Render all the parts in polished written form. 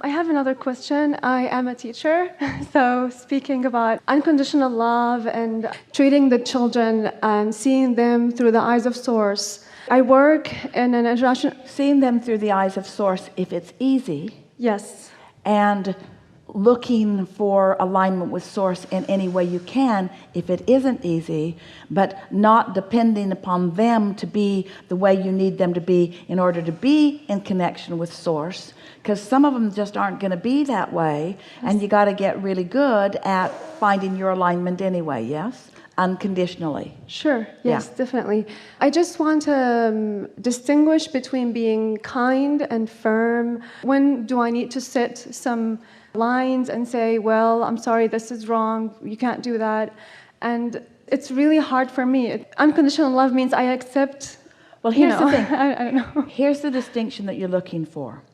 I have another question. I am a teacher, so speaking about unconditional love and treating the children and seeing them through the eyes of Source. I work in an international... Seeing them through the eyes of Source if it's easy. Yes. And looking for alignment with Source in any way you can if it isn't easy, but not depending upon them to be the way you need them to be in order to be in connection with Source, because some of them just aren't going to be that way. And you got to get really good at finding your alignment anyway. Yes, unconditionally. Sure. Yes, definitely. I just want to distinguish between being kind and firm. When do I need to set some lines and say, well, I'm sorry, this is wrong, you can't do that? And it's really hard for me. Unconditional love means I accept. Well, here's the thing. I don't know. Here's the distinction that you're looking for.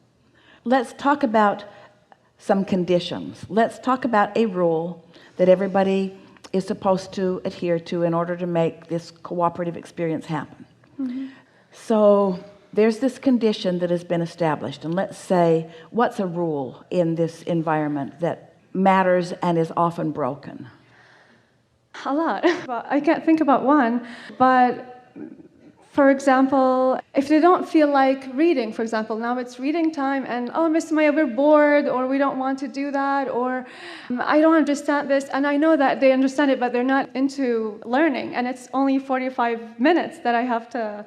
Let's talk about some conditions. Let's talk about a rule that everybody is supposed to adhere to in order to make this cooperative experience happen. So there's this condition that has been established, and let's say, what's a rule in this environment that matters and is often broken? A lot. Well, I can't think about one, but for example, if they don't feel like reading, for example, now it's reading time and, oh, Miss Maya, we're bored, or we don't want to do that, or I don't understand this, and I know that they understand it, but they're not into learning, and it's only 45 minutes that I have to,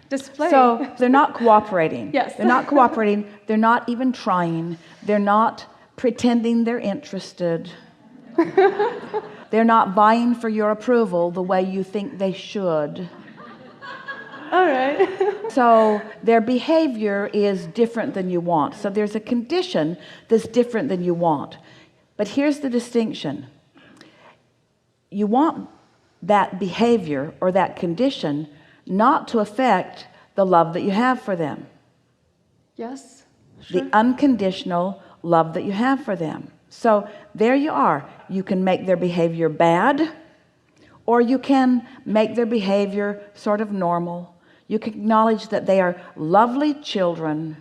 display. So they're not cooperating. Yes. They're not cooperating. They're not even trying. They're not pretending they're interested. They're not vying for your approval the way you think they should. All right. So their behavior is different than you want. So there's a condition that's different than you want. But here's the distinction. You want that behavior or that condition not to affect the love that you have for them. Yes. Sure. The unconditional love that you have for them. So there you are. You can make their behavior bad, or you can make their behavior sort of normal. You can acknowledge that they are lovely children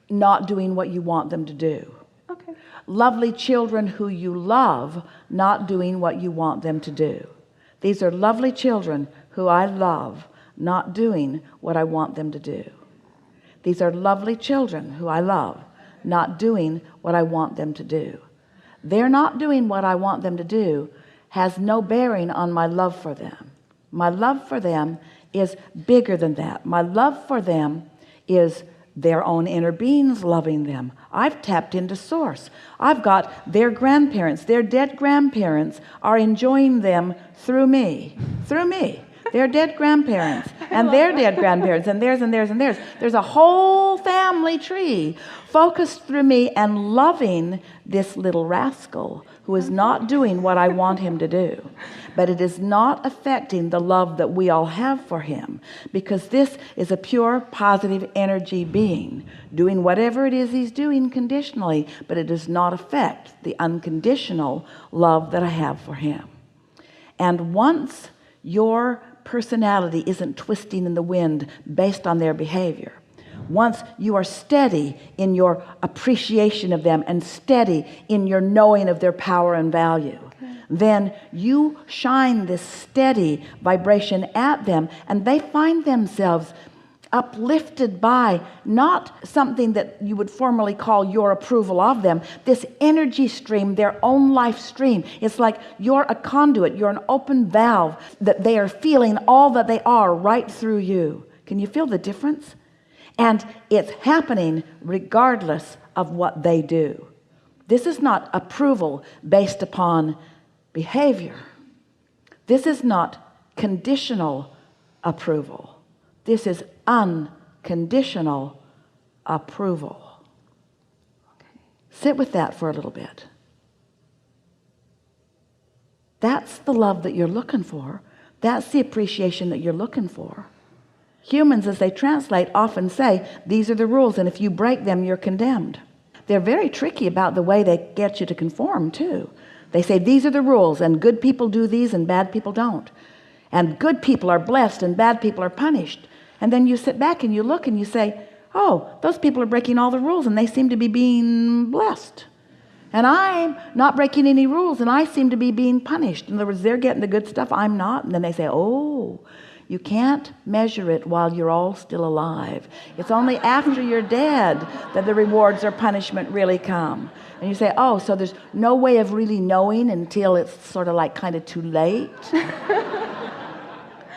not doing what you want them to do. Okay. Lovely children who you love not doing what you want them to do. These are lovely children who I love not doing what I want them to do. These are lovely children who I love not doing what I want them to do. They're not doing what I want them to do has no bearing on my love for them. My love for them is bigger than that. My love for them is their own inner beings loving them. I've tapped into Source. I've got their grandparents, their dead grandparents are enjoying them through me. Their dead grandparents and their dead grandparents and theirs and theirs and theirs. There's a whole family tree focused through me and loving this little rascal who is not doing what I want him to do. But it is not affecting the love that we all have for him, because this is a pure positive energy being doing whatever it is he's doing conditionally, but it does not affect the unconditional love that I have for him. And once your personality isn't twisting in the wind based on their behavior, once you are steady in your appreciation of them and steady in your knowing of their power and value, then you shine this steady vibration at them, and they find themselves uplifted by not something that you would formally call your approval of them, this energy stream, their own life stream. It's like you're a conduit, you're an open valve, that they are feeling all that they are right through you. Can you feel the difference? And it's happening regardless of what they do. This is not approval based upon behavior. This is not conditional approval. This is unconditional approval. Okay. Sit with that for a little bit. That's the love that you're looking for. That's the appreciation that you're looking for. Humans, as they translate, often say, these are the rules, and if you break them, you're condemned. They're very tricky about the way they get you to conform, too. They say, these are the rules, and good people do these, and bad people don't. And good people are blessed, and bad people are punished. And then you sit back and you look and you say, oh, those people are breaking all the rules and they seem to be being blessed. And I'm not breaking any rules and I seem to be being punished. In other words, they're getting the good stuff, I'm not. And then they say, oh, you can't measure it while you're all still alive. It's only after you're dead that the rewards or punishment really come. And you say, oh, so there's no way of really knowing until it's sort of like kind of too late.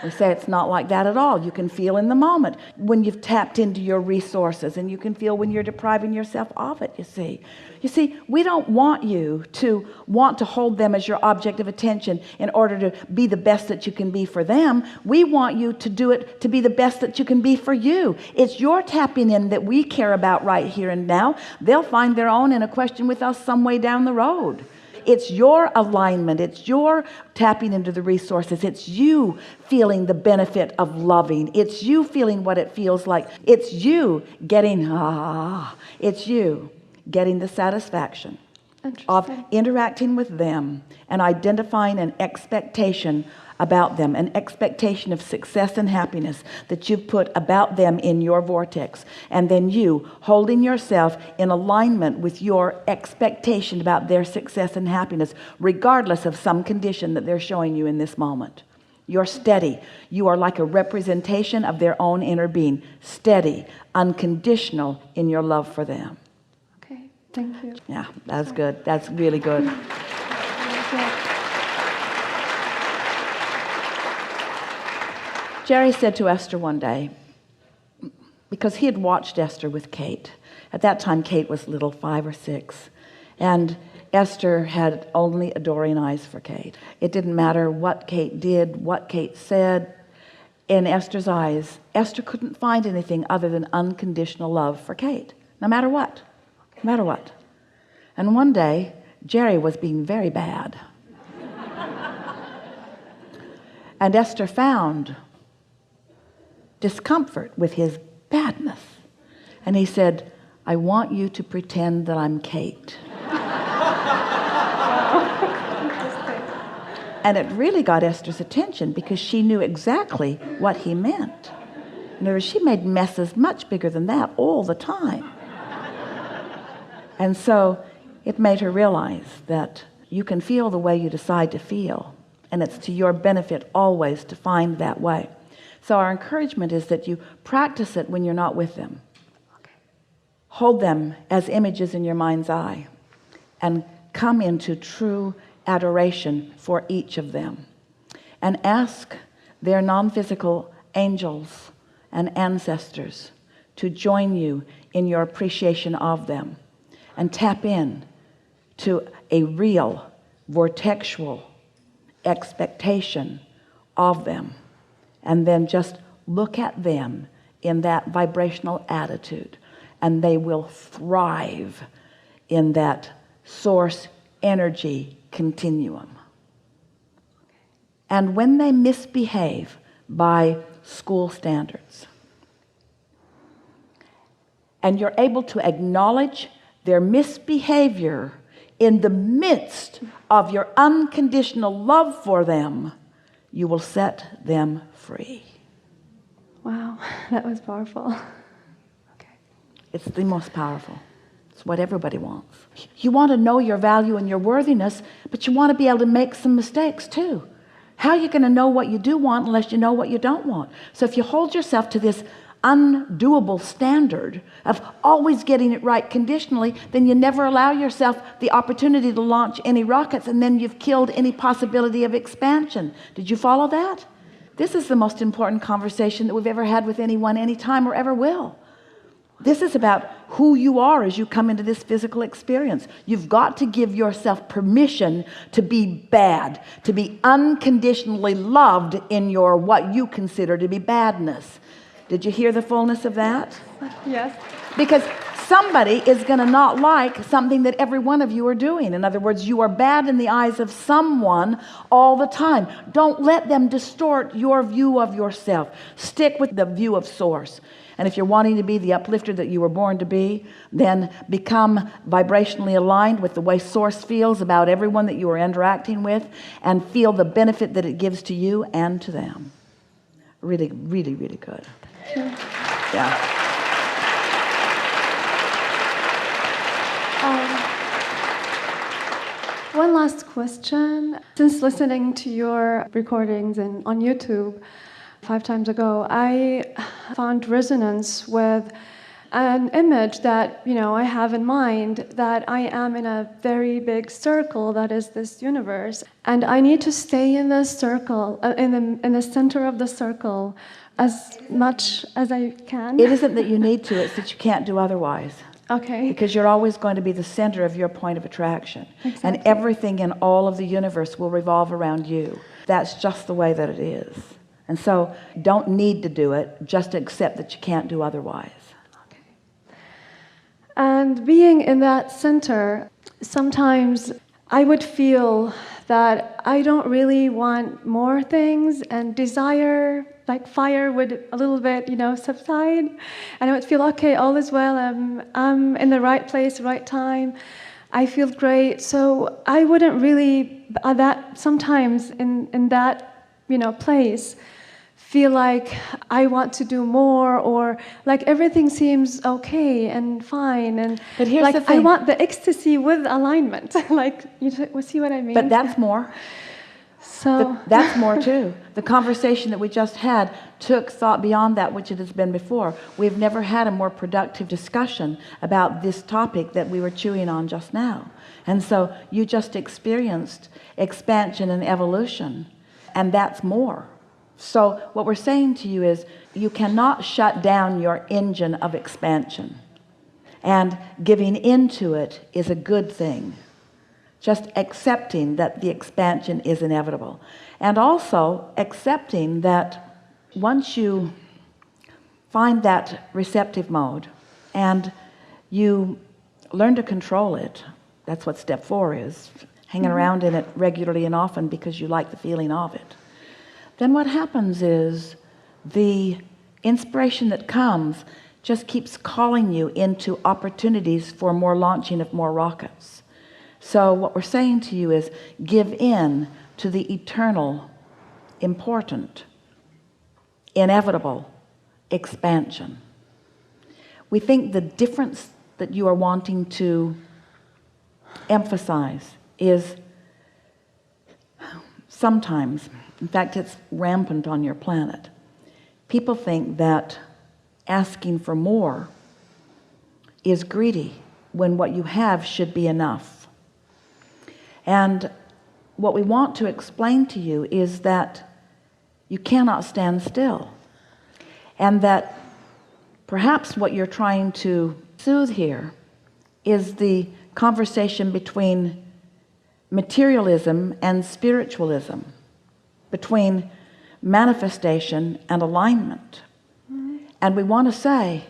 We say it's not like that at all. You can feel in the moment when you've tapped into your resources, and you can feel when you're depriving yourself of it, you see. You see, we don't want you to want to hold them as your object of attention in order to be the best that you can be for them. We want you to do it to be the best that you can be for you. It's your tapping in that we care about right here and now. They'll find their own in a question with us some way down the road. It's your alignment. It's your tapping into the resources. It's you feeling the benefit of loving. It's you feeling what it feels like. It's you getting, it's you getting the satisfaction of interacting with them and identifying an expectation about them, an expectation of success and happiness that you've put about them in your vortex, and then you holding yourself in alignment with your expectation about their success and happiness, regardless of some condition that they're showing you in this moment. You're steady. You are like a representation of their own inner being, steady, unconditional in your love for them. Okay, thank you. Yeah, that's good. That's really good. Jerry said to Esther one day, because he had watched Esther with Kate. At that time, Kate was little, 5 or 6. And Esther had only adoring eyes for Kate. It didn't matter what Kate did, what Kate said. In Esther's eyes, Esther couldn't find anything other than unconditional love for Kate, no matter what. No matter what. And one day, Jerry was being very bad. And Esther found discomfort with his badness. And he said, I want you to pretend that I'm Kate. And it really got Esther's attention because she knew exactly what he meant. In other words, she made messes much bigger than that all the time. And so it made her realize that you can feel the way you decide to feel, and it's to your benefit always to find that way. So our encouragement is that you practice it when you're not with them. Hold them as images in your mind's eye and come into true adoration for each of them. And ask their non-physical angels and ancestors to join you in your appreciation of them. And tap in to a real vortexual expectation of them. And then just look at them in that vibrational attitude, and they will thrive in that source energy continuum. And when they misbehave by school standards, and you're able to acknowledge their misbehavior in the midst of your unconditional love for them, you will set them free. Wow, that was powerful. Okay. It's the most powerful. It's what everybody wants. You want to know your value and your worthiness, but you want to be able to make some mistakes too. How are you going to know what you do want unless you know what you don't want? So if you hold yourself to this undoable standard of always getting it right conditionally, then you never allow yourself the opportunity to launch any rockets, and then you've killed any possibility of expansion. Did you follow that? This is the most important conversation that we've ever had with anyone, anytime, or ever will. This is about who you are as you come into this physical experience. You've got to give yourself permission to be bad, to be unconditionally loved in your what you consider to be badness. Did you hear the fullness of that? Yes. Because somebody is going to not like something that every one of you are doing. In other words, you are bad in the eyes of someone all the time. Don't let them distort your view of yourself. Stick with the view of source. And if you're wanting to be the uplifter that you were born to be, then become vibrationally aligned with the way source feels about everyone that you are interacting with, and feel the benefit that it gives to you and to them. Really, really, really good. Yeah. one last question. Since listening to your recordings and on YouTube 5 times ago, I found resonance with an image that, I have in mind, that I am in a very big circle that is this universe, and I need to stay in this circle, in the center of the circle, as much as I can. It isn't that you need to, it's that you can't do otherwise. Okay. Because you're always going to be the center of your point of attraction. Exactly. And everything in all of the universe will revolve around you. That's just the way that it is. And so don't need to do it, just accept that you can't do otherwise. Okay. And being in that center, sometimes I would feel that I don't really want more things, and desire, like fire, would a little bit, subside, and I would feel, okay, all is well, I'm in the right place, right time, I feel great. So I wouldn't really, that sometimes in that, place, feel like I want to do more, or like everything seems okay and fine, and but here's like the thing. I want the ecstasy with alignment. Like, you see what I mean? But that's more. So that's more too. The conversation that we just had took thought beyond that which it has been before. We've never had a more productive discussion about this topic that we were chewing on just now. And so you just experienced expansion and evolution, and that's more. So what we're saying to you is, you cannot shut down your engine of expansion, and giving into it is a good thing. Just accepting that the expansion is inevitable, and also accepting that once you find that receptive mode and you learn to control it, that's what step 4 is, hanging around in it regularly and often because you like the feeling of it. Then what happens is the inspiration that comes just keeps calling you into opportunities for more launching of more rockets. So what we're saying to you is, give in to the eternal, important, inevitable expansion. We think the difference that you are wanting to emphasize is sometimes, in fact it's rampant on your planet, people think that asking for more is greedy when what you have should be enough. And what we want to explain to you is that you cannot stand still, and that perhaps what you're trying to soothe here is the conversation between materialism and spiritualism, between manifestation and alignment. And we want to say,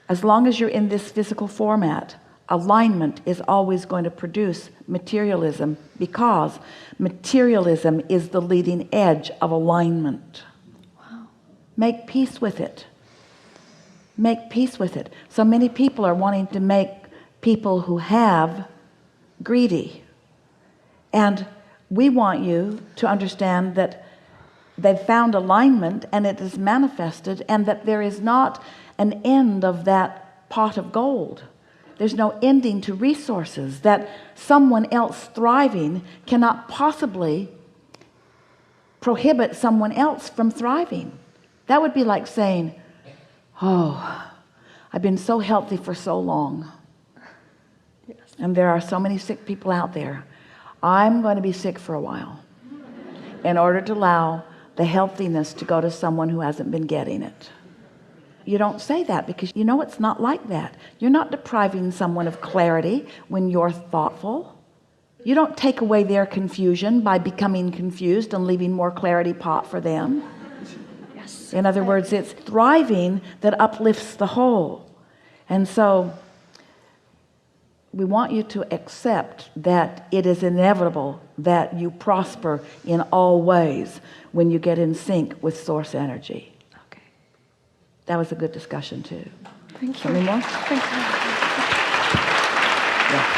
as long as you're in this physical format, alignment is always going to produce materialism, because materialism is the leading edge of alignment. Wow. Make peace with it. Make peace with it. So many people are wanting to make people who have greedy. And we want you to understand that they've found alignment and it is manifested, and that there is not an end of that pot of gold. There's no ending to resources, that someone else thriving cannot possibly prohibit someone else from thriving. That would be like saying, oh, I've been so healthy for so long. Yes. And there are so many sick people out there. I'm going to be sick for a while in order to allow the healthiness to go to someone who hasn't been getting it. You don't say that, because you know it's not like that. You're not depriving someone of clarity when you're thoughtful. You don't take away their confusion by becoming confused and leaving more clarity pot for them. Yes. In other words, it's thriving that uplifts the whole. And so we want you to accept that it is inevitable that you prosper in all ways when you get in sync with source energy. Okay. That was a good discussion too. Thank you. Any more? Thank you. Yeah.